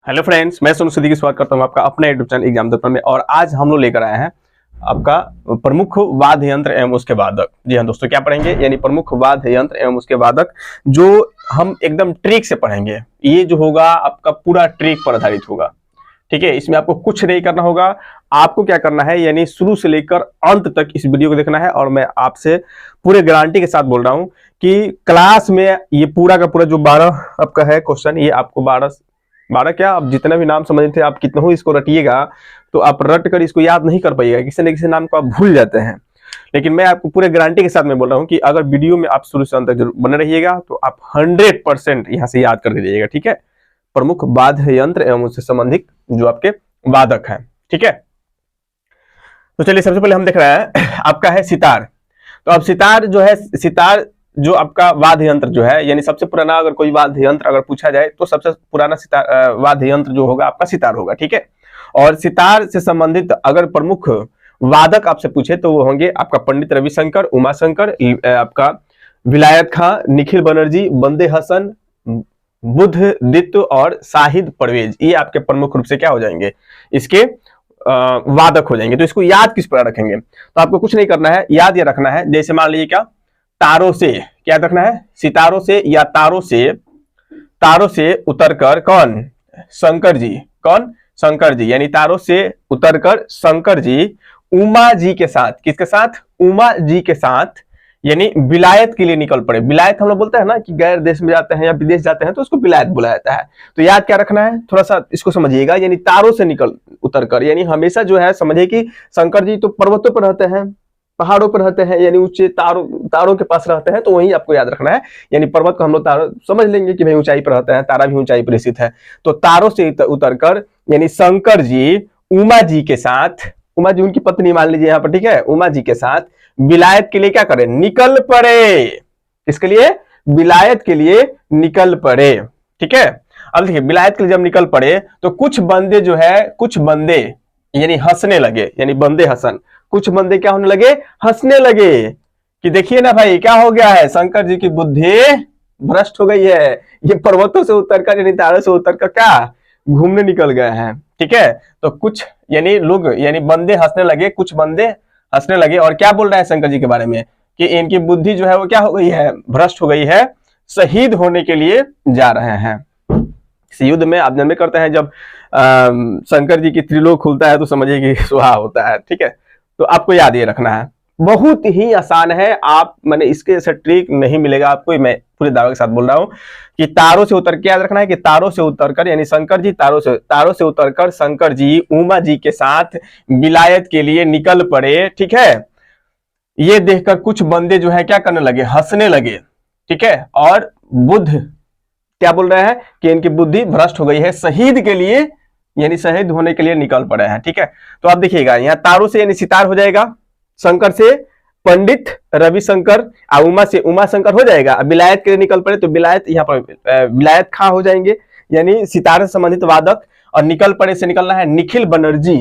Hello friends, मैं सोनू सिद्दीकी स्वागत करता हूं आपका अपना यूट्यूब चैनल एग्जाम दर्पण में। और आज हम लोग लेकर आए हैं आपका प्रमुख वाद्य यंत्र एवं उसके वादक। जी हाँ दोस्तों, क्या पढ़ेंगे? यानी प्रमुख वाद्य यंत्र एवं उसके वादक, जो हम एकदम ट्रिक से पढ़ेंगे। ये जो होगा आपका पूरा ट्रिक पर आधारित होगा, ठीक है। इसमें आपको कुछ नहीं करना होगा। आपको क्या करना है, यानी शुरू से लेकर अंत तक इस वीडियो को देखना है। और मैं आपसे पूरे गारंटी के साथ बोल रहा हूं कि क्लास में ये पूरा का पूरा जो 12 आपका है क्वेश्चन, ये आपको 12 क्या, आप जितना भी नाम समझते थे, आप कितना हो इसको रटिएगा तो आप रट कर इसको याद नहीं कर पाइएगा। किसी न किसी नाम को आप भूल जाते हैं। लेकिन मैं आपको पूरे गारंटी के साथ मैं बोल रहा हूं कि अगर वीडियो में आप शुरू से अंत तक जरूर बने रहिएगा तो आप 100% यहां से याद कर दीजिएगा, ठीक है। प्रमुख वाद्य यंत्र एवं उससे संबंधित जो आपके वादक हैं, ठीक है। तो चलिए, सबसे पहले हम देख रहे हैं आपका है सितार। तो अब सितार जो है, सितार जो आपका वाद्य यंत्र जो है, यानी सबसे पुराना अगर कोई वाद्य यंत्र अगर पूछा जाए तो सबसे पुराना सितार वाद्य यंत्र जो होगा आपका सितार होगा, ठीक है। और सितार से संबंधित अगर प्रमुख वादक आपसे पूछे तो वो होंगे आपका पंडित रविशंकर, उमाशंकर, आपका विलायत खां, निखिल बनर्जी, बंदे हसन, बुद्धदित्य और शाहिद परवेज। ये आपके प्रमुख रूप से क्या हो जाएंगे, इसके वादक हो जाएंगे। तो इसको याद किस प्रकार रखेंगे? तो आपको कुछ नहीं करना है, याद ये रखना है। जैसे मान लीजिए क्या, तारों से, क्या रखना है, सितारों से या तारों से उतरकर कौन, शंकर जी। कौन? शंकर जी। यानी तारों से उतरकर शंकर जी उमा जी के साथ, किसके साथ? उमा जी के साथ, यानी विलायत के लिए निकल पड़े। विलायत हम लोग बोलते हैं ना कि गैर देश में जाते हैं या विदेश जाते हैं तो उसको विलायत बुलाया जाता है। तो याद क्या रखना है, थोड़ा सा इसको समझिएगा। यानी तारों से निकल उतरकर, यानी हमेशा जो है समझिए कि शंकर जी तो पर्वतों पर रहते हैं, पहाड़ों पर रहते हैं, यानी ऊंचे तारों के पास रहते हैं। तो वही आपको याद रखना है। यानी पर्वत को हम लोग तारों समझ लेंगे कि भाई ऊंचाई पर रहते हैं, तारा भी ऊंचाई पर स्थित है। तो तारों से उतरकर यानी शंकर जी उमा जी के साथ, उमा जी उनकी पत्नी मान लीजिए यहाँ पर, ठीक है, उमा जी के साथ विलायत के लिए क्या करें, निकल पड़े। किसके लिए? विलायत के लिए निकल पड़े, ठीक है। अब देखिए, विलायत के लिए जब निकल पड़े तो कुछ बंदे जो है, कुछ बंदे यानी हंसने लगे, यानी बंदे हसन, कुछ बंदे क्या होने लगे, हंसने लगे कि देखिए ना भाई क्या हो गया है, शंकर जी की बुद्धि भ्रष्ट हो गई है। ये पर्वतों से उतरकर यानी तारों से उतरकर क्या घूमने निकल गए हैं, ठीक है। तो कुछ यानी लोग यानी बंदे हंसने लगे, कुछ बंदे हंसने लगे। और क्या बोल रहे हैं शंकर जी के बारे में कि इनकी बुद्धि जो है वो क्या हो गई है, भ्रष्ट हो गई है, शहीद होने के लिए जा रहे हैं। इस युद्ध में आप जन्म करते हैं जब शंकर जी की त्रिलोक खुलता है तो समझिए कि सुहा होता है, ठीक है। तो आपको याद ये रखना है, बहुत ही आसान है। आप मैंने इसके जैसा ट्रिक नहीं मिलेगा आपको, मैं पूरे दावे के साथ बोल रहा हूं कि तारों से उतर के याद रखना है कि तारों से उतरकर यानी शंकर जी तारों से उतरकर शंकर जी उमा जी के साथ विलायत के लिए निकल पड़े, ठीक है। ये देखकर कुछ बंदे जो है क्या करने लगे, हंसने लगे, ठीक है। और बुद्ध क्या बोल रहे हैं कि इनकी बुद्धि भ्रष्ट हो गई है, शहीद के लिए यानी शहीद होने के लिए निकल पड़े हैं, ठीक है। तो आप देखिएगा, यहाँ तारों से यानी सितार हो जाएगा, शंकर से पंडित रविशंकर, उमा से उमा शंकर हो जाएगा। विलायत के लिए निकल पड़े तो विलायत यहाँ पर विलायत खां हो जाएंगे, यानी सितार से संबंधित वादक। और निकल पड़े से निकलना है निखिल बनर्जी,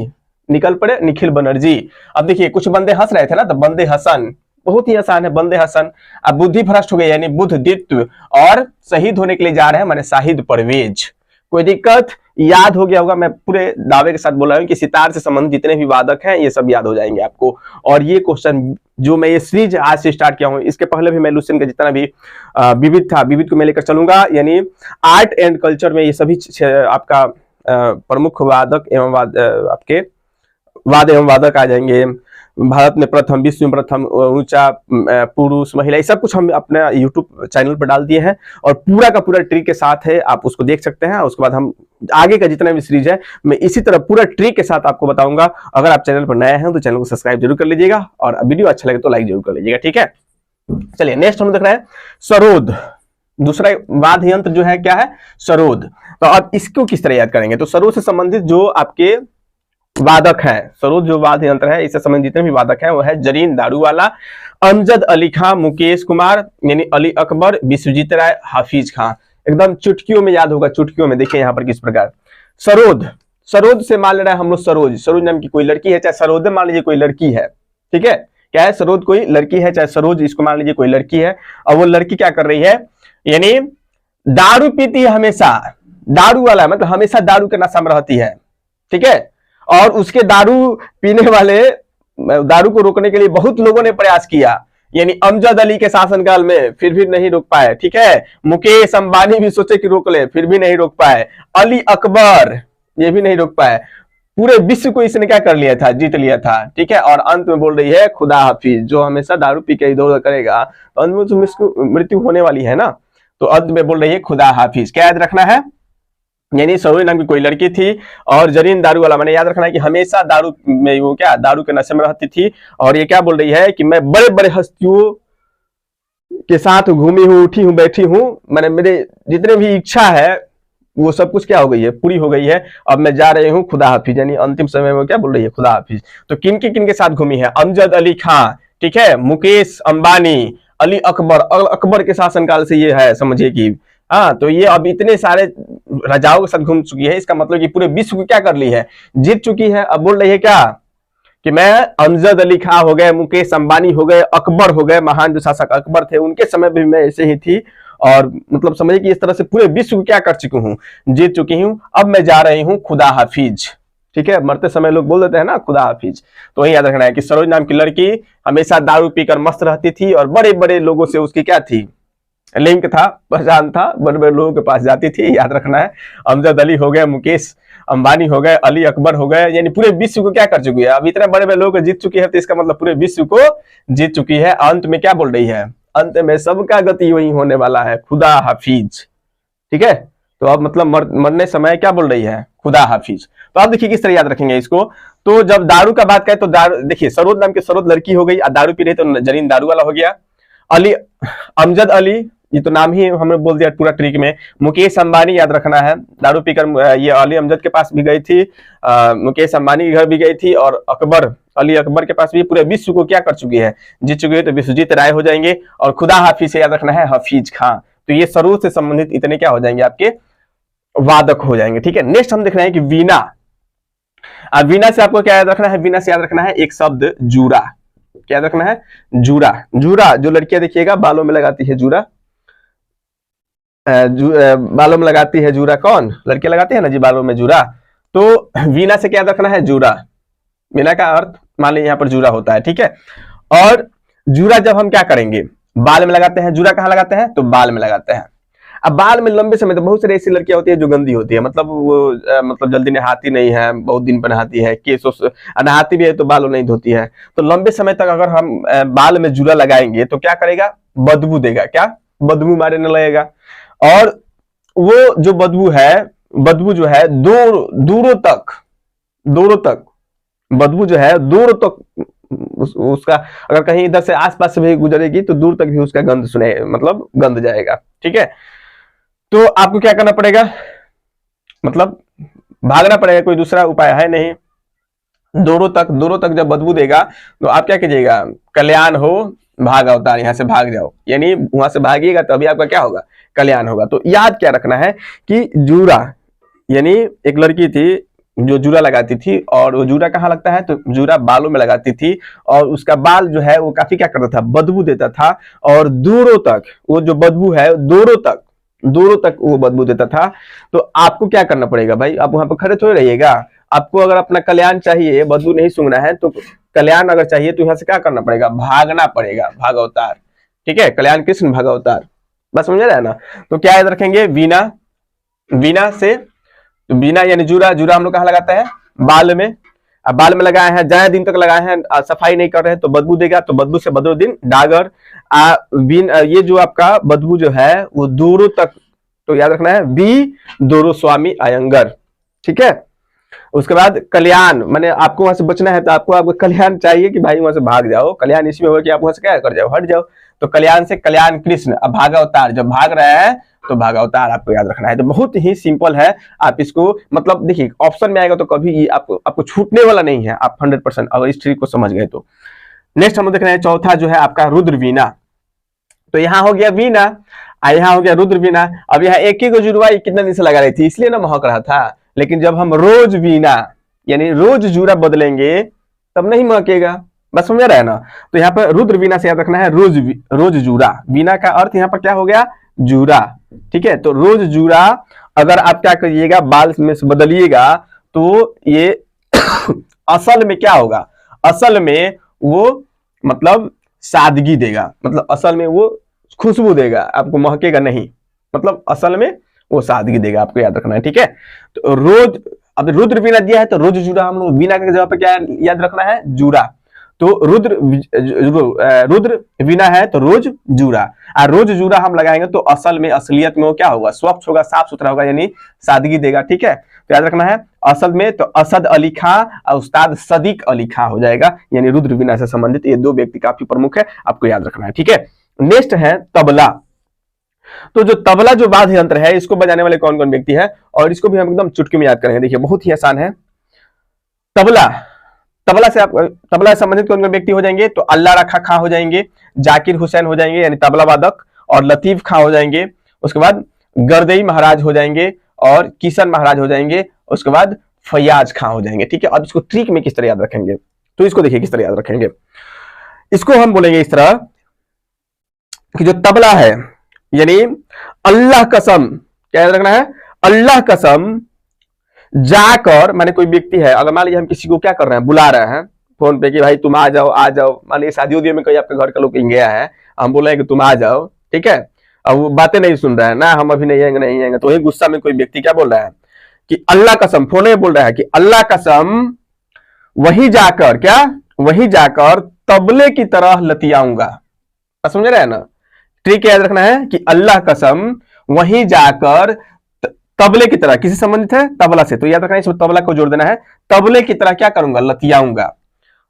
निकल पड़े निखिल बनर्जी। अब देखिए, कुछ बंदे हंस रहे थे ना, तो बंदे हसन, बहुत ही आसान है, बंदे हसन। अब बुद्धि भ्रष्ट हो गई यानी बुद्धदित्य, और शहीद होने के लिए जा रहे हैं माने शाहिद परवेज। कोई दिक्कत? याद हो गया होगा। मैं पूरे दावे के साथ बोल रहा हूं कि सितार से संबंधित जितने भी वादक हैं ये सब याद हो जाएंगे आपको। और ये क्वेश्चन जो मैं ये सीरीज आज से स्टार्ट किया हूं, इसके पहले भी मैं लुसेंट का जितना भी विविध था, विविध को मैं लेकर चलूंगा। यानी आर्ट एंड कल्चर में ये सभी आपका प्रमुख वादक एवं आपके वाद एवं वादक आ जाएंगे। भारत में प्रथम, विश्व में प्रथम, ऊंचा, पुरुष, महिला, ये सब कुछ हम अपने YouTube चैनल पर डाल दिए हैं। और पूरा का पूरा ट्रिक के साथ है, आप उसको देख सकते हैं। उसके बाद हम आगे का जितना भी सीरीज है मैं इसी तरह पूरा ट्रिक के साथ आपको बताऊंगा। अगर आप चैनल पर नए हैं तो चैनल को सब्सक्राइब जरूर कर लीजिएगा, और वीडियो अच्छा लगे तो लाइक जरूर कर लीजिएगा, ठीक है। चलिए, नेक्स्ट हम देख रहे हैं सरोद। दूसरा वाद्य यंत्र जो है क्या है, सरोद। तो अब इसको किस तरह याद करेंगे? तो सरोद से संबंधित जो आपके वादक है, सरोद जो वाद्य यंत्र है, इससे संबंधित जितने भी वादक हैं वो है जरीन दारूवाला, अमजद अली खां, मुकेश कुमार यानी अली अकबर, विश्वजीत राय, हाफिज खां। एकदम चुटकियों में याद होगा, चुटकियों में। देखिए यहाँ पर किस प्रकार सरोद, सरोद से मान ले रहा है हम लोग सरोज, सरोज नाम की कोई लड़की है, चाहे सरोद मान लीजिए कोई लड़की है, ठीक है। क्या है, सरोद कोई लड़की है, चाहे सरोज इसको मान लीजिए कोई लड़की है। और वो लड़की क्या कर रही है, यानी दारू पीती है हमेशा, दारू वाला मतलब हमेशा दारू के नशा में रहती है, ठीक है। और उसके दारू पीने वाले, दारू को रोकने के लिए बहुत लोगों ने प्रयास किया, यानी अमजद अली के शासनकाल में, फिर भी नहीं रोक पाए, ठीक है। मुकेश अंबानी भी सोचे कि रोक ले, फिर भी नहीं रोक पाए। अली अकबर ये भी नहीं रोक पाए। पूरे विश्व को इसने क्या कर लिया था, जीत लिया था, ठीक है। और अंत में बोल रही है खुदा हाफिज, जो हमेशा दारू पी के इधर उधर करेगा तो अंत में तो इसको मृत्यु होने वाली है ना, तो अंत में बोल रही है खुदा हाफिज। क्या याद रखना है, यानी सरोज नाम की कोई लड़की थी और जरीन दारू वाला, मैंने याद रखना है कि हमेशा दारू में वो क्या दारू के नशे में रहती थी। और ये क्या बोल रही है कि मैं बड़े बड़े हस्तियों के साथ घूमी हूँ, उठी हूँ, बैठी हूँ, मैंने मेरे जितने भी इच्छा है वो सब कुछ क्या हो गई है, पूरी हो गई है। अब मैं जा रही हूँ खुदा हाफिज, यानी अंतिम समय में क्या बोल रही है, खुदा हाफिज। तो किन के साथ घूमी है, अमजद अली खां, ठीक है, मुकेश अंबानी, अली अकबर, अकबर के शासनकाल से ये है, समझिए कि हाँ। तो ये अब इतने सारे राजाओं के साथ घूम चुकी है, इसका मतलब कि पूरे विश्व को क्या कर ली है, जीत चुकी है। अब बोल रही है क्या कि मैं अमजद अली खां हो गए, मुकेश अंबानी हो गए, अकबर हो गए, महान जो शासक अकबर थे उनके समय भी मैं ऐसे ही थी, और मतलब समझिए कि इस तरह से पूरे विश्व को क्या कर चुकी हूँ, जीत चुकी हूँ। अब मैं जा रही हूँ खुदा हाफिज, ठीक है। मरते समय लोग बोल देते हैं ना खुदा हाफिज। तो वही याद रखना है कि सरोज नाम की लड़की हमेशा दारू पीकर मस्त रहती थी और बड़े बड़े लोगों से उसकी क्या थी, लिंक था, पहचान था, बड़े बड़े लोगों के पास जाती थी, याद रखना है। अमजद अली हो गए, मुकेश अंबानी हो गए, अली अकबर हो गए, यानी पूरे विश्व को क्या कर चुकी है। अब इतने बड़े बड़े लोग जीत चुकी है तो इसका मतलब पूरे विश्व को जीत चुकी है। अंत में क्या बोल रही है, अंत में सबका गति वही होने वाला है, खुदा हाफिज, ठीक है। तो अब मतलब मरने समय क्या बोल रही है, खुदा हाफिज। तो आप देखिए किस तरह याद रखेंगे इसको। तो जब दारू का बात करें तो दारू, देखिए सरोज नाम की सरोज लड़की हो गई, दारू पी रही तो जरीन दारू वाला हो गया। अली, अमजद अली, ये तो नाम ही हमने बोल दिया पूरा ट्रिक में। मुकेश अंबानी याद रखना है, दारू पीकर ये अली अमजद के पास भी गई थी, मुकेश अंबानी के घर भी गई थी, और अकबर, अली अकबर के पास भी पूरे विश्व को क्या कर चुकी है, जीत चुकी है। तो विश्वजीत राय हो जाएंगे। और खुदा हाफिज से याद रखना है हफीज खां। तो ये सरोज से संबंधित इतने क्या हो जाएंगे, आपके वादक हो जाएंगे, ठीक है। नेक्स्ट हम देख रहे हैं कि वीणा। अब वीणा से आपको क्या याद रखना है, वीणा से याद रखना है एक शब्द जूरा। क्या याद रखना है, जूरा। जूरा जो लड़कियां देखिएगा बालों में लगाती है जूरा, बालों में लगाती है जूरा, कौन, लड़कियां लगाती है ना जी बालों में जूरा। तो वीणा से क्या याद रखना है, जूरा। वीणा का अर्थ मान लीजिए यहाँ पर जूरा होता है, ठीक है। और जूरा जब हम क्या करेंगे, बाल में लगाते हैं, जूरा कहाँ लगाते हैं, तो बाल में लगाते हैं। अब बाल में लंबे समय, तो बहुत सारी ऐसी लड़कियां होती है जो गंदी होती है, मतलब वो मतलब जल्दी नहाती नहीं है, बहुत दिन पर नहाती है, केस नहाती भी है तो बाल नहीं धोती है। तो लंबे समय तक अगर हम बाल में जूरा लगाएंगे तो क्या करेगा, बदबू देगा, क्या बदबू मारने लगेगा। और वो जो बदबू है, बदबू जो है दूरों तक बदबू जो है दूर तक उसका, अगर कहीं इधर से आसपास से भी गुजरेगी तो दूर तक भी उसका गंध सुने, मतलब गंध जाएगा, ठीक है। तो आपको क्या करना पड़ेगा, मतलब भागना पड़ेगा, कोई दूसरा उपाय है नहीं। दूरों तक जब बदबू देगा तो आप क्या कीजिएगा, कल्याण हो भाग अवतार, यहां से भाग जाओ, यानी वहां से भागिएगा तभी आपका क्या होगा, कल्याण होगा। तो याद क्या रखना है कि जूरा, यानी एक लड़की थी जो जूरा लगाती थी, और वो जूरा कहाँ लगता है, तो जूरा बालों में लगाती थी, और उसका बाल जो है वो काफी क्या करता था, बदबू देता था। और दूरों तक वो जो बदबू है, दूरों तक वो बदबू देता था। तो आपको क्या करना पड़ेगा भाई, आप वहां पर खड़े थोड़े रहिएगा। आपको अगर अपना कल्याण चाहिए, बदबू नहीं सूंघना है, तो कल्याण अगर चाहिए तो यहाँ से क्या करना पड़ेगा, भागना पड़ेगा, भाग अवतार, ठीक है। कल्याण कृष्ण भाग अवतार, बस समझ रहे हैं ना। तो क्या याद रखेंगे, वीणा से, तो वीणा यानी जूरा हम लोग कहाँ लगाते हैं, बाल में। अब बाल में लगाए हैं, ज्यादा दिन तक लगाए हैं, सफाई नहीं कर रहे हैं तो बदबू देगा, तो बदबू से बदरुद्दीन डागर। ये जो आपका बदबू जो है वो दूरों तक, तो याद रखना है बी दोरो स्वामी अयंगर, ठीक है। उसके बाद कल्याण, मैंने आपको वहां से बचना है तो आपको कल्याण चाहिए कि भाई वहां से भाग जाओ, कल्याण इसमें हो कि आप वहां से क्या कर जाओ, हट जाओ। तो कल्याण से कल्याण कृष्ण, अब भागावतार, जब भाग रहा है तो भागावतार आपको याद रखना है। तो बहुत ही सिंपल है, आप इसको मतलब देखिए ऑप्शन में आएगा तो कभी आपको छूटने वाला नहीं है, आप 100% अगर इस ट्रिक को समझ गए तो। नेक्स्ट हम देख रहे हैं चौथा जो है आपका रुद्र वीणा। तो यहाँ हो गया वीणा, यहाँ हो गया रुद्र वीणा। अब यहाँ एक ही को जुड़वा कितने दिन से लगा रही थी, इसलिए ना महक रहा था। लेकिन जब हम रोज वीणा यानी रोज जूरा बदलेंगे तब नहीं महकेगा, बस समझ रहे हैं ना। तो यहाँ पर रुद्र वीणा से याद रखना है रोज जूरा। वीणा का अर्थ यहाँ पर क्या हो गया, जूरा, ठीक है। तो रोज जूरा अगर आप क्या करिएगा, बाल में से बदलिएगा तो ये असल में क्या होगा, असल में वो मतलब सादगी देगा, मतलब असल में वो खुशबू देगा, आपको महकेगा नहीं, मतलब असल में वो सादगी देगा, आपको याद रखना है। ठीक है, तो रोज, अब रुद्र वीणा दिया है तो रोज जूरा, हम लोग वीणा के जगह पे क्या याद रखना है, जूरा। तो रुद्र वीणा है तो रोज जूरा, और रोज जूरा हम लगाएंगे तो असल में, असलियत में वो क्या होगा, स्वच्छ होगा, साफ सुथरा होगा, यानी सादगी देगा। ठीक है, तो याद रखना है असल में तो असद अली खां और उस्ताद सदीक अली खां हो जाएगा, यानी रुद्र वीणा से संबंधित ये दो व्यक्ति काफी प्रमुख है, आपको याद रखना है। ठीक है, नेक्स्ट है तबला। तो जो तबला जो वाद्य यंत्र है, इसको बजाने वाले कौन कौन व्यक्ति है, और इसको भी हम एकदम चुटकी में याद करेंगे। देखिए बहुत ही आसान है। तबला, तबला से आप, तबला से संबंधित कौन कौन व्यक्ति हो जाएंगे, तो अल्लाह रखा खां हो जाएंगे, जाकिर हुसैन हो जाएंगे यानी तबला वादक, और लतीफ खां हो जाएंगे, उसके बाद गर्दई महाराज हो जाएंगे, और किशन महाराज हो जाएंगे, उसके बाद फैयाज खां हो जाएंगे। ठीक है, अब इसको ट्रिक में किस तरह याद रखेंगे, तो इसको देखिए किस तरह याद रखेंगे। इसको हम बोलेंगे इस तरह कि जो तबला है, यानी अल्लाह कसम, क्या याद रखना है, अल्लाह कसम जाकर, माने कोई व्यक्ति है, अगर मान लीजिए हम किसी को क्या कर रहे हैं, बुला रहे हैं फोन पे कि भाई तुम आ जाओ आ जाओ, मान लीजिए शादी उदी में कोई आपके घर का लोग गया है, हम बोल रहे हैं कि तुम आ जाओ, ठीक है, अब वो बातें नहीं सुन रहा है ना, हम अभी नहीं आएंगे नहीं आएंगे, तो वही गुस्सा में कोई व्यक्ति क्या बोल रहा है कि अल्लाह कसम, फोन में बोल रहा है कि अल्लाह कसम वही जाकर, क्या वही जाकर तबले की तरह लतियाऊंगा। समझ रहे हैं ना, ट्रिक याद रखना है कि अल्लाह कसम वहीं जाकर तबले की तरह, किसी संबंधित है तबला से, तो याद रखना है इसमें तबला को जोड़ देना है, तबले की तरह क्या करूंगा, लतियाऊंगा।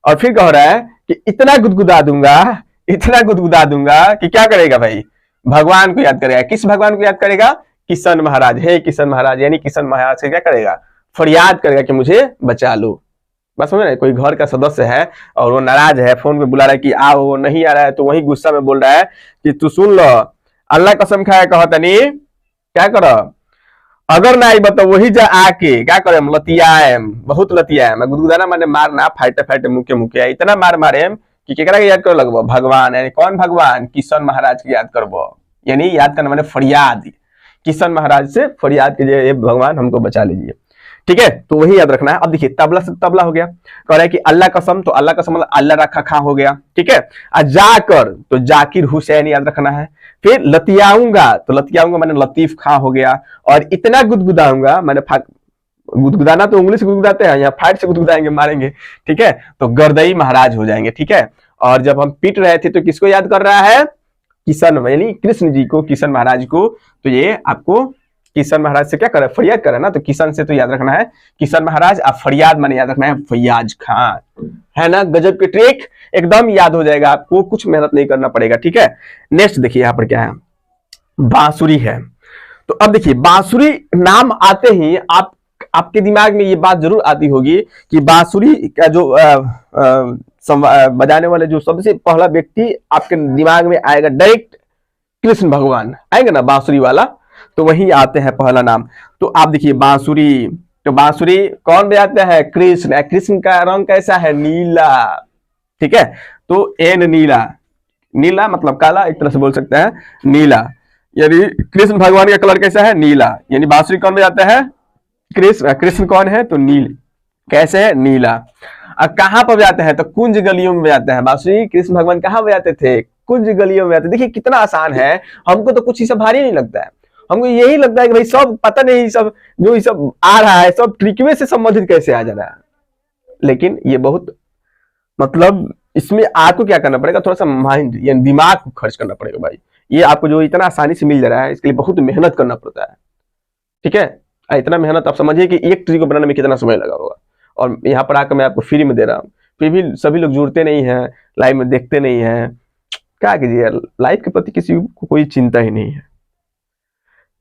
और फिर कह रहा है कि इतना गुदगुदा दूंगा, इतना गुदगुदा दूंगा कि क्या करेगा भाई, भगवान को याद करेगा। किस भगवान को याद करेगा, किशन महाराज, हे किशन महाराज, यानी किशन महाराज से क्या करेगा, फरियाद करेगा कि मुझे बचा लो। बस समझ रहे, कोई घर का सदस्य है और वो नाराज है, फोन पे बुला रहा है कि आओ, वो नहीं आ रहा है, तो वही गुस्सा में बोल रहा है कि तू सुन लो, अल्लाह कसम खाया कहतनी क्या करो, अगर ना आई बताओ वही जा आके क्या करे, लतियाएम, बहुत लतियाएम, गुदगुदाना माने मारना, फाइटे फाइटे मुके मुके, इतना मार मारे कि केकरा के याद कर लगबो, भगवान, यानी कौन भगवान, किशन महाराज की याद करबो, यानी याद करना माने फरियाद, किशन महाराज से फरियाद कीजिए, भगवान हमको बचा लीजिए। ठीक है, तो वही याद रखना है। अब देखिए तबला से तबला हो गया, कह रहा है कि अल्लाह कसम, तो अल्लाह कसम मतलब अल्लाह रखा खां हो गया। ठीक है, जाकर तो जाकिर हुसैन याद रखना है, फिर लतियाऊंगा तो लतियाऊंगा मैंने लतीफ खां हो गया, और इतना गुदगुदाऊंगा मैंने, गुदगुदाना तो उंगली से गुदगुदाते हैं, यहाँ फाइट से गुदगुदाएंगे, मारेंगे। ठीक है, तो गर्दई महाराज हो जाएंगे। ठीक है, और जब हम पीट रहे थे तो किसको याद कर रहा है, किशन, यानी कृष्ण जी को, किशन महाराज को, तो ये आपको किशन महाराज से क्या करे, फरियाद करे ना, तो किशन से तो याद रखना है किशन महाराज, और फरियाद माने याद रखना है फैयाज खान, है ना, गजब की ट्रिक, एकदम याद हो जाएगा आपको, कुछ मेहनत नहीं करना पड़ेगा। ठीक है, नेक्स्ट देखिए यहाँ पर क्या है, बांसुरी है। तो अब देखिए बांसुरी नाम आते ही आपके दिमाग में ये बात जरूर आती होगी कि बांसुरी का जो बजाने वाले जो सबसे पहला व्यक्ति आपके दिमाग में आएगा, डायरेक्ट कृष्ण भगवान आएंगे ना, बांसुरी वाला, तो वही आते हैं पहला नाम। तो आप देखिए बांसुरी, तो बांसुरी कौन बजाता है, कृष्ण, कृष्ण का रंग कैसा है, नीला। ठीक है, तो एन नीला, नीला मतलब काला, एक तरह से बोल सकते हैं नीला, यानी कृष्ण भगवान का कलर कैसा है, नीला, यानी बांसुरी कौन बजाता है, कृष्ण। कृष्ण कौन है, तो नील, कैसे है, नीला। अब कहां पर बजाते हैं, तो कुंज गलियों में बजाते हैं बांसुरी। कृष्ण भगवान कहां बजाते थे, कुंज गलियों में बजाते। देखिए कितना आसान है, हमको तो कुछ ही सब भारी नहीं लगता है, हमको यही लगता है कि भाई सब पता नहीं, सब जो सब आ रहा है सब ट्रिकवे से संबंधित कैसे आ जा रहा है, लेकिन ये बहुत मतलब इसमें आपको क्या करना पड़ेगा, थोड़ा सा माइंड या दिमाग को खर्च करना पड़ेगा भाई। ये आपको जो इतना आसानी से मिल जा रहा है, इसके लिए बहुत मेहनत करना पड़ता है। ठीक है, इतना मेहनत आप समझिए कि एक ट्री को बनाने में कितना समय लगा होगा, और यहाँ पर आकर मैं आपको फ्री में दे रहा हूँ, फिर भी सभी लोग जुड़ते नहीं है, लाइव में देखते नहीं है। क्या कीजिए, लाइफ के प्रति किसी को कोई चिंता ही नहीं है।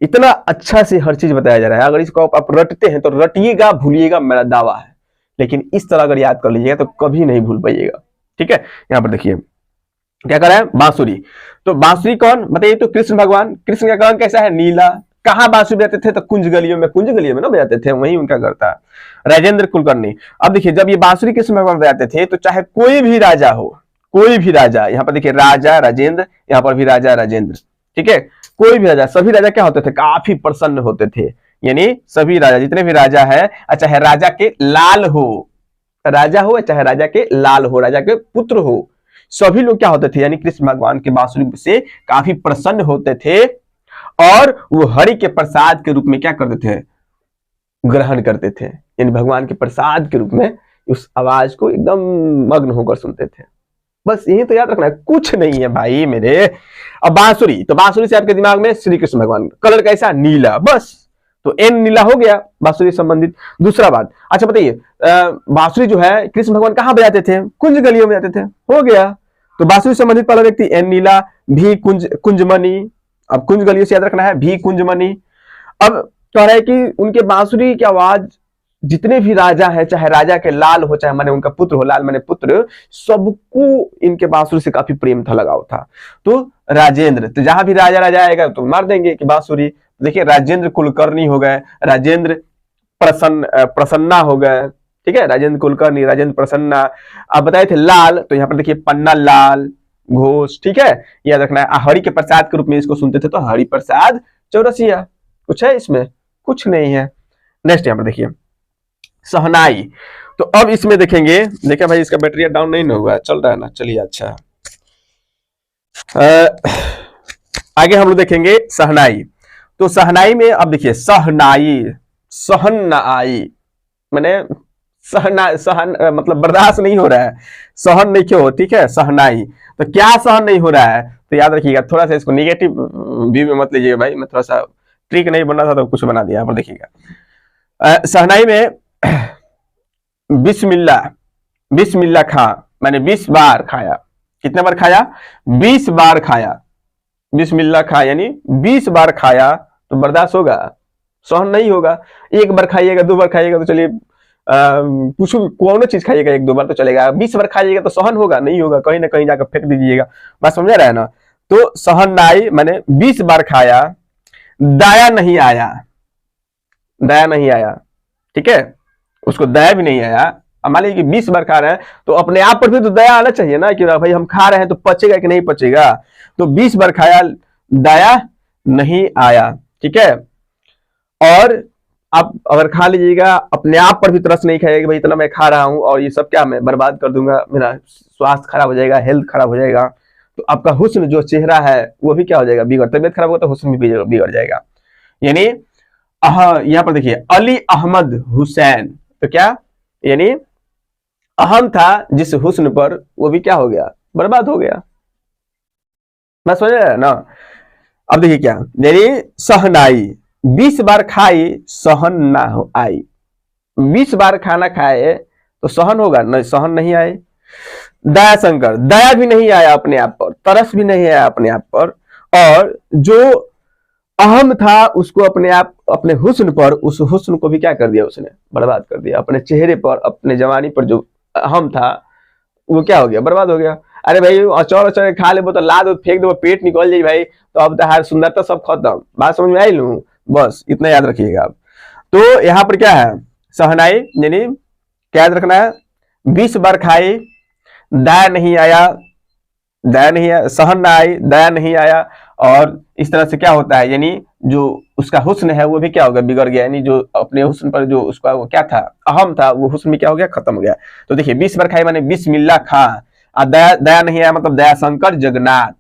इतना अच्छा से हर चीज बताया जा रहा है, अगर इसको आप रटते हैं तो रटिएगा, भूलिएगा, मेरा दावा है, लेकिन इस तरह अगर याद कर लीजिएगा तो कभी नहीं भूल पाइएगा। ठीक है, यहाँ पर देखिए क्या कर रहा है, बांसुरी। तो बांसुरी कौन बताइए, तो कृष्ण भगवान। कृष्ण का रंग कैसा है, नीला। कहाँ बांसुरी बजाते थे, तो कुंज गलियों में, कुंज गलियों में ना बजाते थे, वहीं उनका घर था। राजेंद्र कुलकर्णी। अब देखिए जब ये बांसुरी कृष्ण भगवान बजाते थे, तो चाहे कोई भी राजा हो, कोई भी राजा, यहाँ पर देखिए राजा राजेंद्र, यहाँ पर भी राजा राजेंद्र। ठीक है, कोई भी राजा, सभी राजा क्या होते थे, काफी प्रसन्न होते थे, यानी सभी राजा, जितने भी राजा है, चाहे राजा के लाल हो, राजा हो चाहे राजा के लाल हो, राजा के पुत्र हो, सभी लोग क्या होते थे, यानी कृष्ण भगवान के बांसुरी से काफी प्रसन्न होते थे और वो हरि के प्रसाद के रूप में क्या करते थे, ग्रहण करते थे, यानी भगवान के प्रसाद के रूप में उस आवाज को एकदम मग्न होकर सुनते थे। बस यही तो याद रखना है, कुछ नहीं है भाई मेरे। अब बांसुरी, तो बांसुरी से आपके दिमाग में श्री कृष्ण भगवान, कलर कैसा, नीला, बस तो एन नीला हो गया बांसुरी संबंधित। दूसरा बात, अच्छा बताइए, बांसुरी जो है कृष्ण भगवान कहाँ बजाते थे, कुंज गलियों में जाते थे, हो गया। तो बांसुरी संबंधित पहला व्यक्ति एन नीला, भी कुंजमणि, अब कुंज गलियों से याद रखना है, भी कुंजमणि। अब कह रहा है कि उनके बांसुरी की आवाज जितने भी राजा है, चाहे राजा के लाल हो चाहे माने उनका पुत्र हो, लाल माने पुत्र, सबको इनके बांसुरी से काफी प्रेम था, लगाव था। तो राजेंद्र, तो जहां भी राजा राजा आएगा तो मार देंगे कि बांसुरी। देखिए राजेंद्र कुलकर्णी हो गए, राजेंद्र प्रसन्ना हो गए, ठीक है, राजेंद्र कुलकर्णी, राजेंद्र प्रसन्ना। आप बताए थे लाल, तो यहाँ पर देखिए पन्ना लाल घोष, ठीक है, याद रखना है। हरि के प्रसाद के रूप में इसको सुनते थे, तो हरि प्रसाद चौरसिया। कुछ है इसमें, कुछ नहीं है। नेक्स्ट यहाँ पर देखिए सहनाई। तो अब इसमें देखेंगे, देखिए भाई इसका बैटरी डाउन नहीं ना हुआ, चल रहा है ना, चलिए अच्छा। आगे हम लोग देखेंगे सहनाई। तो सहनाई में अब देखिए सहनाई, सहन न आई, मैंने सहन मतलब बर्दाश्त नहीं हो रहा है, सहन नहीं क्यों हो, ठीक है, सहनाई। तो क्या सहन नहीं हो रहा है, तो याद रखिएगा, थोड़ा सा इसको निगेटिव व्यू में मत लीजिएगा भाई, मैं थोड़ा सा ट्रिक नहीं बना था तो कुछ बना दिया, यहाँ पर देखिएगा। सहनाई में बिस्मिल्लाह, बिस्मिल्लाह खा, मैंने 20 बार खाया, कितने बार खाया, 20 बार खाया, बिस्मिल्लाह खा यानी 20 बार खाया, तो बर्दाश्त होगा, सहन नहीं होगा। एक बार खाइएगा, 2 बार खाइएगा तो चलिए, कुछ कौन चीज खाइएगा 1-2 बार तो चलेगा, 20 बार खाइएगा तो सहन होगा, नहीं होगा, कहीं ना कहीं जाकर फेंक दीजिएगा। बात समझ रहा है ना। तो सहन नाई मैंने 20 बार खाया, दया नहीं आया, दया नहीं आया, ठीक है, उसको दया भी नहीं आया। अब मान लीजिए कि 20 बार खा रहे हैं तो अपने आप पर भी तो दया आना चाहिए ना, कि भाई हम खा रहे हैं तो पचेगा कि नहीं पचेगा। तो 20 बार खाया, दया नहीं आया, ठीक है। और आप अगर खा लीजिएगा, अपने आप पर भी तरस नहीं खाएगा कि भाई इतना मैं खा रहा हूं और ये सब क्या मैं बर्बाद कर दूंगा, मेरा स्वास्थ्य खराब हो जाएगा, हेल्थ खराब हो जाएगा, तो आपका हुस्न जो चेहरा है वो भी क्या हो जाएगा, बिगड़, तबियत खराब होगा तो हुस्न भी बिगड़ जाएगा। यानी यहाँ पर देखिए अली अहमद हुसैन, तो क्या, यानी अहम था जिस हुस्न पर, वो भी क्या हो गया, बर्बाद हो गया। मैं समझ रहा है ना। अब देखिए क्या, यानी सहनाई, 20 बार खाई सहन ना हो आई, 20 बार खाना खाए तो सहन होगा नहीं, सहन नहीं आए। दया शंकर, दया भी नहीं आया अपने आप पर, तरस भी नहीं आया अपने आप पर, और जो अहम था उसको अपने आप, अपने हुस्न पर, उस हुस्न को भी क्या कर दिया, उसने बर्बाद कर दिया। अपने चेहरे पर, अपने जवानी पर जो अहम था वो क्या हो गया, बर्बाद हो गया। अरे भाई अचार अचार खा ले तो ला दो, फेंक दो, पेट निकल जाए भाई, तो अब तो हर सुंदरता सब खत्म। बात समझ में आई लू, बस इतना याद रखिएगा आप। तो यहाँ पर क्या है, सहनाई यानी क्या याद रखना है, 20 बार खाई, दया नहीं आया, दया नहीं आया, सहन ना आई, दया नहीं आया। और इस तरह से क्या होता है, यानी जो उसका हुस्न है वो भी क्या हो गया, बिगड़ गया, यानी जो अपने हुस्न पर जो उसका वो क्या था, अहम था, वो हुस्न में क्या हो गया, खत्म हो गया। तो देखिए 20 बार खाई माने बिस्मिल्लाह खा, दया, दया नहीं आया मतलब दया शंकर जगन्नाथ,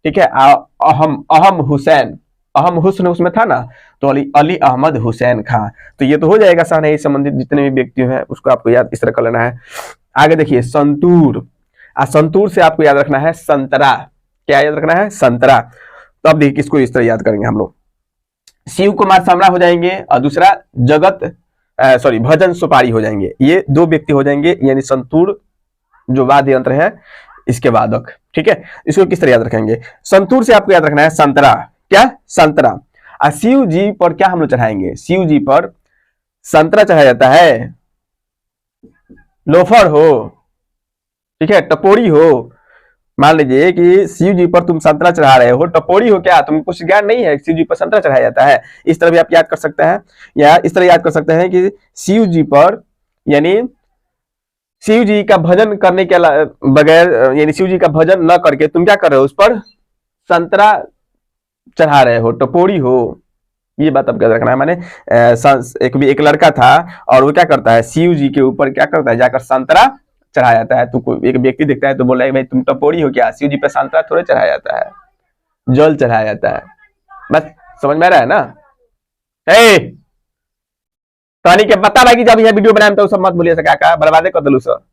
ठीक है। अहम, अहम हुसैन, अहम हुस्न उसमें था ना, तो अली अहमद हुसैन खां। तो ये तो हो जाएगा सहनाई संबंधित जितने भी व्यक्ति हैं उसको आपको याद इस तरह कर लेना है। आगे देखिए संतूर, संतूर से आपको याद रखना है संतरा, क्या याद रखना है, संतरा। तो अब देखिए किसको इस तरह याद करेंगे हम लोग, शिव कुमार सामरा हो जाएंगे और दूसरा भजन सुपारी हो जाएंगे। ये 2 व्यक्ति हो जाएंगे, यानी संतूर जो वाद्य यंत्र है इसके वादक, ठीक है। इसको किस तरह याद रखेंगे, संतूर से आपको याद रखना है संतरा, क्या, संतरा। और शिव जी पर क्या हम लोग चढ़ाएंगे, शिव जी पर संतरा चढ़ाया जाता है, लोफर हो, ठीक है, टपोरी हो। मान लीजिए कि शिव जी पर तुम संतरा चढ़ा रहे हो, टपोरी हो क्या, तुम कुछ ज्ञान नहीं है, शिव जी पर संतरा चढ़ाया जाता है। इस तरह भी आप याद कर सकते हैं, या इस तरह याद कर सकते हैं कि शिव जी पर, यानी शिव जी का भजन करने के बगैर, यानी शिव जी का भजन न करके तुम क्या कर रहे हो, उस पर संतरा चढ़ा रहे हो, टपोरी हो, ये बात आपको याद रखना है। मैंने एक लड़का था और वो क्या करता है, शिव जी के ऊपर क्या करता है, जाकर संतरा चढ़ाया जाता है। तो कोई एक व्यक्ति दिखता है तो बोला भाई तुम टपोरी हो क्या, शिव जी पे संतरा थोड़े चढ़ाया जाता है, जल चढ़ाया जाता है। बस समझ में आ रहा है ना। कहनी के बता भाई कि जब यह वीडियो बनाए तो सब मत बोलिए सका का बर्बादे कर दलू सर।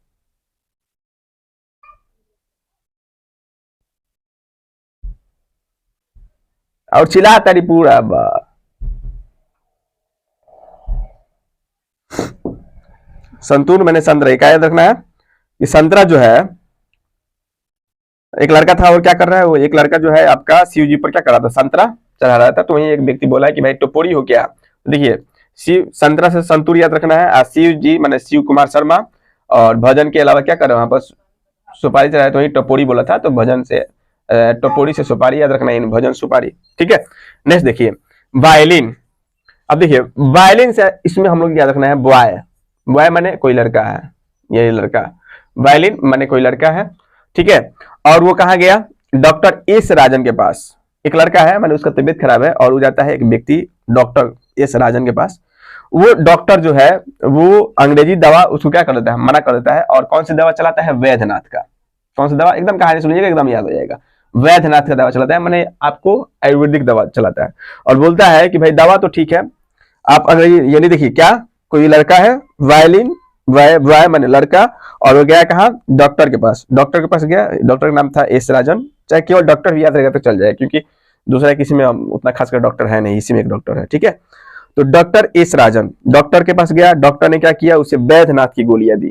और चिल्ला तारी पूरा संतूर मैंने संतरा क्या याद रखना है कि संतरा जो है, एक लड़का था और क्या कर रहा है, वो एक लड़का जो है आपका शिव जी पर क्या कर रहा था, संतरा चढ़ा रहा था। तो वहीं एक व्यक्ति बोला कि भाई टपोरी हो क्या। तो देखिए शिव संतरा से संतूर याद रखना है। शिव जी मैंने शिव कुमार शर्मा और भजन के अलावा क्या कर रहे हैं वहां पर सुपारी चढ़ाया, तो वही टपोरी बोला था। तो भजन से टपोरी से सुपारी याद रखना है, भजन सुपारी। ठीक है। नेक्स्ट देखिए वायलिन। अब देखिए वायलिन से इसमें हम लोग याद रखना है बॉय। बॉय माने कोई लड़का है, ये लड़का। वायलिन माने कोई लड़का है। ठीक है। और वो कहा गया, डॉक्टर एस राजन के पास। एक लड़का है माने उसका तबीयत खराब है और वो जाता है एक व्यक्ति डॉक्टर एस राजन के पास। वो डॉक्टर जो है वो अंग्रेजी दवा उसको क्या कर देता है, मना कर देता है। और कौन सी दवा चलाता है, वैद्यनाथ का। कौन सी दवा, एकदम कहानी सुनिएगा एकदम याद हो जाएगा। वैद्यनाथ का दवा चलाता है, मैंने आपको आयुर्वेदिक दवा चलाता है। और बोलता है कि भाई दवा तो ठीक है, आप अंग्रेजी यानी देखिए क्या, कोई लड़का है वायलिन, वाय माने लड़का, और वो गया कहा डॉक्टर के पास। डॉक्टर के पास गया, डॉक्टर का नाम था एस राजन। चाहे केवल डॉक्टर भी याद रहेगा तो चल जाए, क्योंकि दूसरा किसी में उतना खासकर डॉक्टर है नहीं, इसी में एक डॉक्टर है। ठीक है। तो डॉक्टर एस राजन डॉक्टर के पास गया। डॉक्टर ने क्या किया, उसे वैद्यनाथ की गोलियां दी।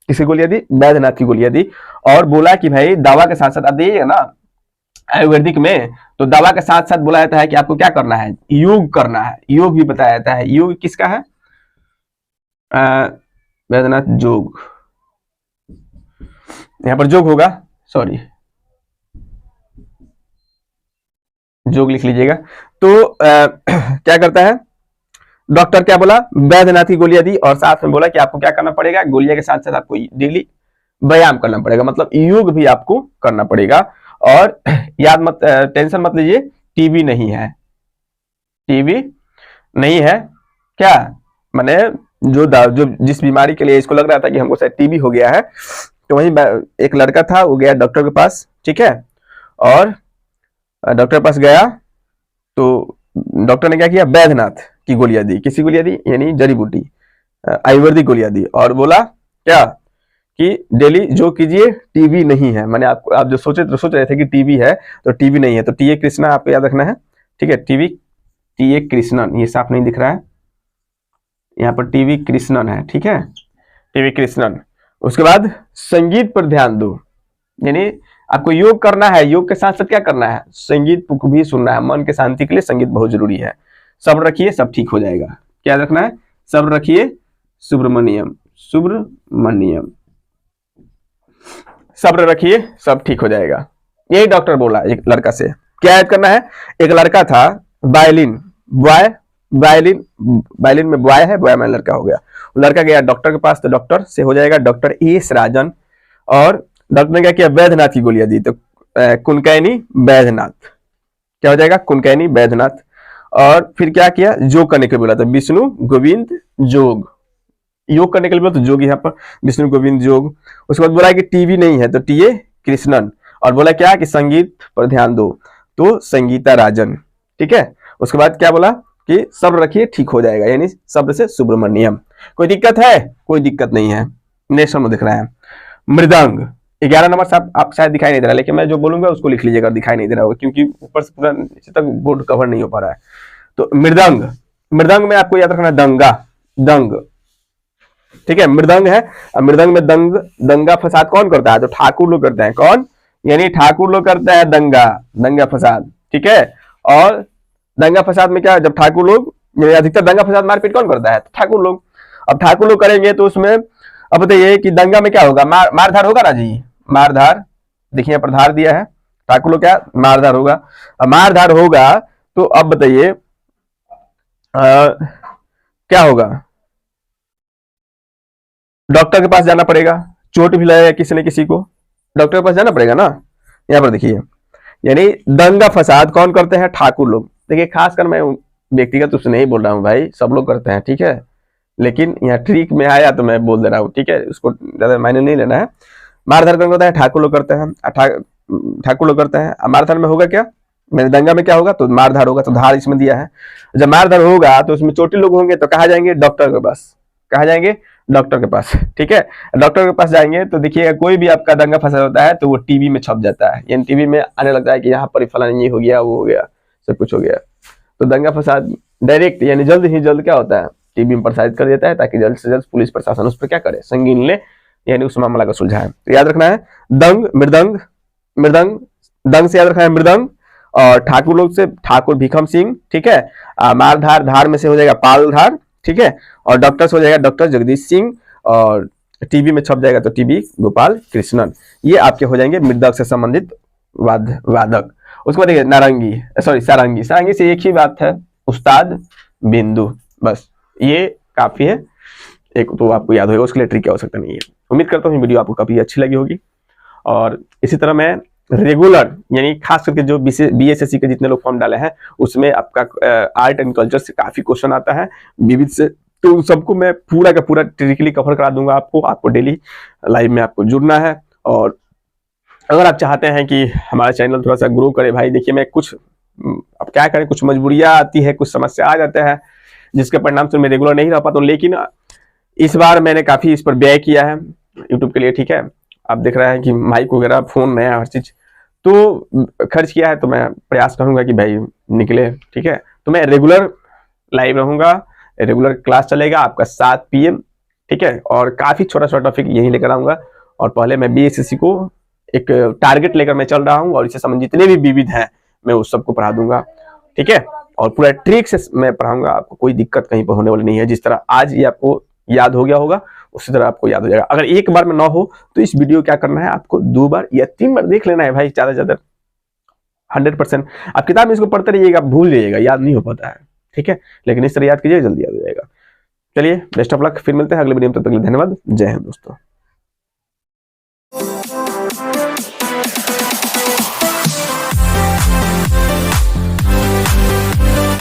किसकी गोलियां दी, वैद्यनाथ की गोलियां दी। और बोला कि भाई दवा के साथ साथ आप देखिएगा ना आयुर्वेदिक में, तो दवा के साथ साथ बोला जाता है कि आपको क्या करना है, योग करना है। योग भी बताया जाता है। योग किसका है, वैद्यनाथ जोग। यहां पर जोग होगा, सॉरी जोग लिख लीजिएगा। तो क्या करता है डॉक्टर, क्या बोला, वैद्यनाथ की गोलियां दी और साथ में बोला कि आपको क्या करना पड़ेगा, गोलियां के साथ साथ आपको डेली व्यायाम करना पड़ेगा, मतलब योग भी आपको करना पड़ेगा। और याद मत, टेंशन मत लीजिए, टीबी नहीं है, टीबी नहीं है। क्या माने जो जिस बीमारी के लिए इसको लग रहा था कि हमको शायद टीबी हो गया है, तो वही एक लड़का था वो गया डॉक्टर के पास। ठीक है। और डॉक्टर के पास गया तो डॉक्टर ने क्या किया, वैद्यनाथ की गोलियां दी। किसी गोलियां दी, यानी जड़ी बूटी आयुर्वेदिक गोलियां दी। और बोला क्या कि डेली जो कीजिए, टीबी नहीं है। मैंने आपको, आप जो सोच रहे थे कि टीबी है, तो टीबी नहीं है। तो टी ए कृष्णा आपको याद रखना है। ठीक है। टी ए कृष्णन, ये साफ नहीं दिख रहा है, यहाँ पर टीवी कृष्णन है। ठीक है, टीवी कृष्णन। उसके बाद संगीत पर ध्यान दो, यानी आपको योग करना है, योग के साथ साथ क्या करना है, संगीत को भी सुनना है। मन के शांति के लिए संगीत बहुत जरूरी है। सब्र रखिए, सब ठीक हो जाएगा। क्या रखना है, सब्र रखिए, सुब्रमण्यम, सुब्रमण्यम, सब्र रखिए, सब ठीक हो जाएगा। यही डॉक्टर बोला एक लड़का से। क्या याद करना है, एक लड़का था वायलिन, बॉय, वायलिन, वायलिन में बॉय है, बॉय में लड़का हो गया। लड़का गया डॉक्टर के पास, तो डॉक्टर से हो जाएगा डॉक्टर एस राजन। और डॉक्टर ने क्या किया, वैद्यनाथ की गोलियां दी। तो कुनकैनी वैद्यनाथ, क्या हो जाएगा, कुनकैनी वैद्यनाथ। और फिर क्या किया, योग करने के लिए बोला, तो विष्णु गोविंद जोग, योग करने के लिए बोला तो जोग यहाँ पर विष्णु गोविंद जोग। उसके बाद बोला कि टीवी नहीं है, तो टी ए कृष्णन। और बोला क्या कि संगीत पर ध्यान दो, तो संगीता राजन। ठीक है। उसके बाद क्या बोला कि सब्र रखिए, ठीक हो जाएगा, यानी शब्द से सुब्रमण्यम। कोई दिक्कत है, कोई दिक्कत नहीं है। नेक्स्ट हम दिख रहा है मृदंग। 11 नंबर साहब आप शायद दिखाई नहीं दे रहा, लेकिन मैं जो बोलूंगा उसको लिख लीजिएगा, दिखाई नहीं दे रहा होगा क्योंकि ऊपर से पूरा नीचे तक बोर्ड कवर नहीं हो पा रहा है। तो मृदंग, मृदंग में आपको याद रखना दंगा, दंग। ठीक है, मृदंग है। मृदंग में दंग, दंगा फसाद कौन करता है, तो ठाकुर लोग करते हैं। कौन, यानी ठाकुर लोग करते हैं दंगा, दंगा फसाद। ठीक है। और दंगा फसाद में क्या, जब ठाकुर लोग, अधिकतर दंगा फसाद मारपीट कौन करता है, ठाकुर लोग। अब ठाकुर लोग करेंगे तो उसमें अब बताइए कि दंगा में क्या होगा, मारधार होगा ना जी, मारधार। देखिए यहाँ पर धार दिया है, ठाकुर लोग क्या, मारधार होगा। अब मारधार होगा तो अब बताइए क्या होगा, डॉक्टर के पास जाना पड़ेगा। चोट भी लगेगा किसी न किसी को, डॉक्टर के पास जाना पड़ेगा ना। यहाँ पर देखिए, यानी दंगा फसाद कौन करते हैं, ठाकुर लोग। देखिए खासकर मैं व्यक्तिगत रूप से नहीं बोल रहा हूँ भाई, सब लोग करते हैं, ठीक है, लेकिन यहाँ ट्रिक में आया तो मैं बोल दे रहा हूँ, ठीक है, उसको ज्यादा मायने नहीं लेना है। मारधाड़ कौन करता है? ठाकुर लोग करते हैं, ठाकुर लोग करते हैं। मारधाड़ में होगा क्या, मेरे दंगा में क्या होगा, तो मारधाड़ होगा, तो धाड़ इसमें दिया है। जब मारधाड़ होगा तो उसमें चोटी लोग होंगे, तो कहाँ जाएंगे? डॉक्टर के पास। कहाँ जाएंगे? डॉक्टर के पास, ठीक है। डॉक्टर के पास जाएंगे तो देखिएगा कोई भी आपका दंगा फसाद होता है तो वो टीवी में छप जाता है, यानी टीवी में आने लगता है कि यहाँ पर फलाना ये हो गया, वो हो गया, सब कुछ हो गया। तो दंगा फसाद डायरेक्ट यानी जल्द ही जल्द क्या होता है, टीवी में प्रसारित कर देता है, ताकि जल्द से जल्द पुलिस प्रशासन उस पर क्या करे, संगीन ले, यानी उस मामला को सुलझाए। तो याद रखना है दंग, मृदंग, मृदंग, दंग से याद रखना है मृदंग, और ठाकुर लोग से ठाकुर भीखम सिंह, ठीक है। मारधार, धार में से हो जाएगा पालधार, ठीक है। और डॉक्टर से हो जाएगा डॉक्टर जगदीश सिंह, और टीवी में छप जाएगा तो टीवी गोपाल कृष्णन। ये आपके हो जाएंगे मृदंग से संबंधित वादक। उसके बाद देखिए नारंगी, सॉरी सारंगी। सारंगी से एक ही बात है, उस्ताद बिंदु, बस ये काफी है, एक तो आपको याद होगा, उसके लिए ट्रिक की आवश्यकता नहीं है। उम्मीद करता हूँ वीडियो आपको काफी अच्छी लगी होगी। और इसी तरह मैं रेगुलर यानी खास करके जो बीएसएससी के जितने लोग फॉर्म डाले हैं उसमें आपका आर्ट एंड कल्चर से काफी क्वेश्चन आता है, विविध से, तो उन सबको मैं पूरा का पूरा ट्रिकली कवर करा दूंगा आपको डेली लाइव में आपको जुड़ना है। और अगर आप चाहते हैं कि हमारा चैनल थोड़ा सा ग्रो करे, भाई देखिए मैं कुछ अब क्या करें, कुछ मजबूरियां आती है, कुछ समस्या आ जाते हैं, जिसके परिणाम से मैं रेगुलर नहीं रह पाता हूँ। लेकिन इस बार मैंने काफी इस पर व्यय किया है यूट्यूब के लिए, ठीक है। आप देख रहे हैं कि माइक वगैरह, फोन नया, हर चीज तो खर्च किया है, तो मैं प्रयास करूंगा कि भाई निकले, ठीक है। तो मैं रेगुलर लाइव रहूंगा, रेगुलर क्लास चलेगा आपका 7 PM, ठीक है। और काफी छोटा छोटा टॉपिक यही लेकर आऊंगा। और पहले मैं बीएसएससी को एक टारगेट लेकर मैं चल रहा हूँ, और इससे संबंधित जितने भी विविध हैं मैं उस सबको पढ़ा दूंगा, ठीक है। और पूरा ट्रिक से मैं पढ़ाऊंगा, आपको कोई दिक्कत कहीं पर होने वाली नहीं है। जिस तरह आज ये आपको याद हो गया होगा उसी तरह आपको याद हो जाएगा। अगर एक बार में ना हो तो इस वीडियो क्या करना है, आपको 2 बार या 3 बार देख लेना है भाई, ज्यादा से ज्यादा 100%। आप किताब में इसको पढ़ते रहिएगा, भूल जाइएगा, याद नहीं हो पाता है, ठीक है। लेकिन इस तरह याद कीजिए, जल्दी याद हो जाएगा। चलिए बेस्ट ऑफ लक, फिर मिलते हैं अगले वीडियो में, तब तक के लिए धन्यवाद। जय हिंद दोस्तों।